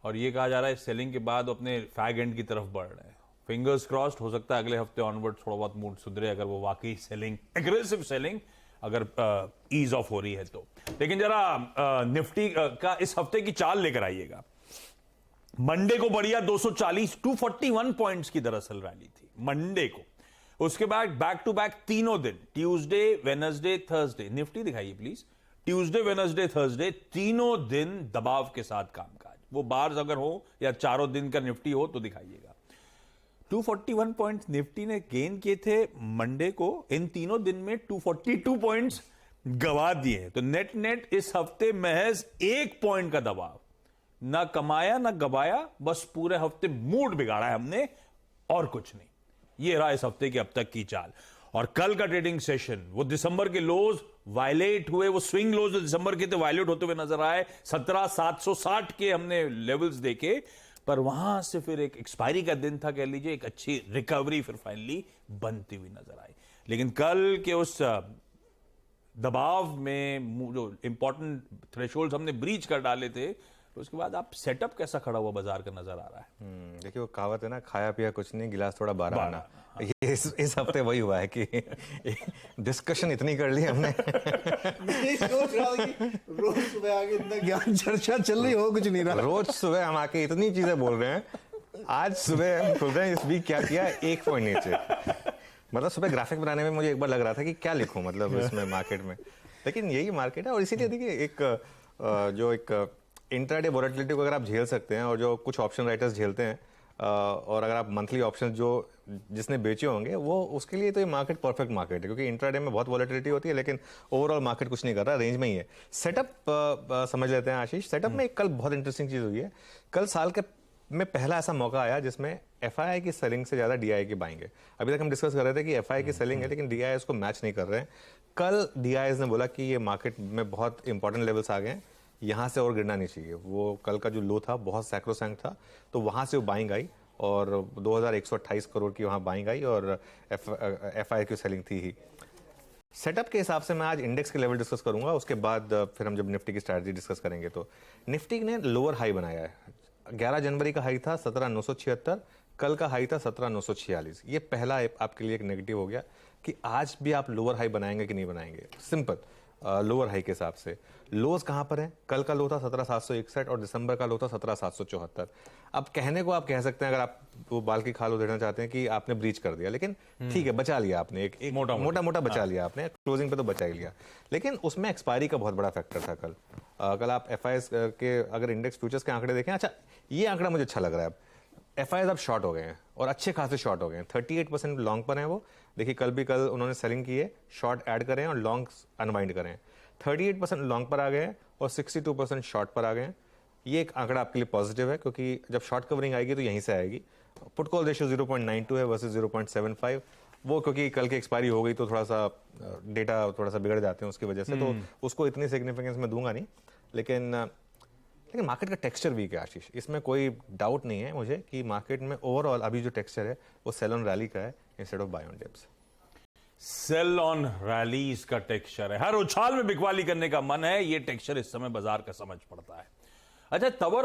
और ये कहा जा रहा है सेलिंग के बाद अपने फैग एंड की तरफ बढ़ रहे हैं। फिंगर्स क्रॉस्ड, हो सकता है अगले हफ्ते ऑनवर्ड थोड़ा बहुत मूड सुधरे अगर वो वाकई सेलिंग, एग्रेसिव सेलिंग अगर ईज ऑफ हो रही है तो। लेकिन जरा निफ्टी का इस हफ्ते की चाल लेकर आइएगा। मंडे को बढ़िया 240 241 पॉइंट्स की दरअसल रैली थी मंडे को। उसके बाद बैक टू बैक तीनों दिन, ट्यूसडे वेडनेसडे थर्सडे, निफ्टी दिखाइए प्लीज, ट्यूसडे वेडनेसडे थर्सडे तीनों दिन दबाव के साथ कामकाज। वो बार्स अगर हो या चारों दिन का निफ्टी हो तो दिखाइएगा। 241 पॉइंट्स निफ्टी ने गेन किए थे मंडे को, इन तीनों दिन में 242 पॉइंट्स गवा दिए। तो नेट नेट इस हफ्ते महज 1 पॉइंट का दबाव, ना कमाया ना गवाया, बस पूरे हफ्ते मूड बिगाड़ा है हमने और कुछ नहीं। ये रहा इस हफ्ते की अब तक की चाल। और कल का ट्रेडिंग सेशन, वो दिसंबर के लोज वायलेट हुए, वो स्विंग लोज जो दिसंबर के थे वायलेट होते हुए नजर आए। 17,760 के हमने लेवल्स देखे, पर वहां से फिर एक एक्सपायरी का दिन था, कह लीजिए एक अच्छी रिकवरी फिर फाइनली बनती हुई नजर आई। लेकिन कल के उस दबाव में जो इंपॉर्टेंट थ्रेशोल्ड हमने ब्रीच कर डाले थे, तो उसके बाद आप सेटअप कैसा खड़ा हुआ बाजार का नजर आ रहा है। देखिए वो कहावत है ना, खाया पिया कुछ नहीं, गिलास थोड़ा बारह आना। ये इस हफ्ते वही हुआ है कि डिस्कशन इतनी कर ली हमने। सोच रहा था कि रोज सुबह आके इतना ज्ञान चर्चा चल रही हो, कुछ नहीं रहा। रोज सुबह हम आके इतनी चीजें बोल रहे हैं, आज सुबह हम खुल रहे हैं इस वीक क्या किया, 1 पॉइंट नीचे। मतलब सुबह ग्राफिक बनाने में मुझे एक बार लग रहा था कि क्या लिखूं मतलब इसमें मार्केट में, लेकिन यही मार्केट है। और इसीलिए देखिए एक इंट्राडे वोलेटिलिटी को अगर आप झेल सकते हैं, और जो कुछ ऑप्शन राइटर्स झेलते हैं, और अगर आप मंथली ऑप्शन जो जिसने बेचे होंगे वो, उसके लिए तो ये मार्केट परफेक्ट मार्केट है, क्योंकि इंट्राडे में बहुत वोलेटिलिटी होती है लेकिन ओवरऑल मार्केट कुछ नहीं कर रहा, रेंज में ही है। सेटअप समझ लेते हैं आशीष। सेटअप में कल बहुत इंटरेस्टिंग चीज हुई है। कल साल के में पहला ऐसा मौका आया जिसमें एफआईआई की सेलिंग से ज्यादा डीआई की बाइंग है। अभी तक हम डिस्कस कर रहे थे कि एफआईआई की सेलिंग है लेकिन डीआई उसको मैच नहीं कर रहे हैं। कल डीआईज ने बोला कि ये मार्केट में बहुत इंपॉर्टेंट लेवल्स आ गए हैं, यहाँ से और गिरना नहीं चाहिए। वो कल का जो लो था बहुत सैक्रोसैंक्ट था, तो वहाँ से वो बाइंग आई और 2128 करोड़ की वहाँ बाइंग आई और एफआईआई की सेलिंग थी ही। सेटअप के हिसाब से मैं आज इंडेक्स के लेवल डिस्कस करूंगा, उसके बाद फिर हम जब निफ्टी की स्ट्रैटेजी डिस्कस करेंगे। तो निफ्टी ने लोअर हाई बनाया है। 11 जनवरी का हाई था 17,976, कल का हाई था 17,946। ये पहला आपके लिए एक नेगेटिव हो गया कि आज भी आप लोअर हाई बनाएंगे कि नहीं बनाएंगे। सिंपल लोअर हाई के हिसाब से लोज कहां पर है? कल का लो था 17,761 और दिसंबर का लो था 17,774। अब कहने को आप कह सकते हैं, अगर आप वो बाल की खाल उधेड़ना चाहते हैं, कि आपने ब्रीच कर दिया, लेकिन ठीक है बचा लिया आपने, एक मोटा बचा लिया आपने, क्लोजिंग पे तो बचा ही लिया। लेकिन उसमें एक्सपायरी का बहुत बड़ा फैक्टर था कल। कल आप एफआईएस के अगर इंडेक्स फ्यूचर्स के आंकड़े देखें, अच्छा ये आंकड़ा मुझे अच्छा लग रहा है, एफआईएस अब शॉर्ट हो गए हैं और अच्छे खासे शॉर्ट हो गए हैं। 38% लॉन्ग पर हैं वो। देखिए कल उन्होंने सेलिंग की है, शॉर्ट ऐड करें और लॉन्ग अनवाइंड करें। 38% लॉन्ग पर आ गए हैं और 62% शॉर्ट पर आ गए हैं। ये एक आंकड़ा आपके लिए पॉजिटिव है, क्योंकि जब शॉर्ट कवरिंग आएगी तो यहीं से आएगी। पुट कॉल रेशियो 0.92 है वर्सेस 0.75। वो क्योंकि कल की एक्सपायरी हो गई तो थोड़ा सा डेटा थोड़ा सा बिगड़ जाते हैं उसकी वजह से, तो उसको इतनी सिग्निफिकेंस में दूंगा नहीं। लेकिन मार्केट का टेक्सचर वीक है आशीष, इसमें कोई डाउट नहीं है मुझे कि मार्केट में ओवरऑल अभी जो टेक्सचर है वो सेल ऑन रैली का है instead of buy on dips. Sell on rallies का टेक्सचर है, हर उछाल में बिकवाली करने का मन है, ये टेक्सचर इस समय बाजार का समझ पड़ता है। अच्छा तवर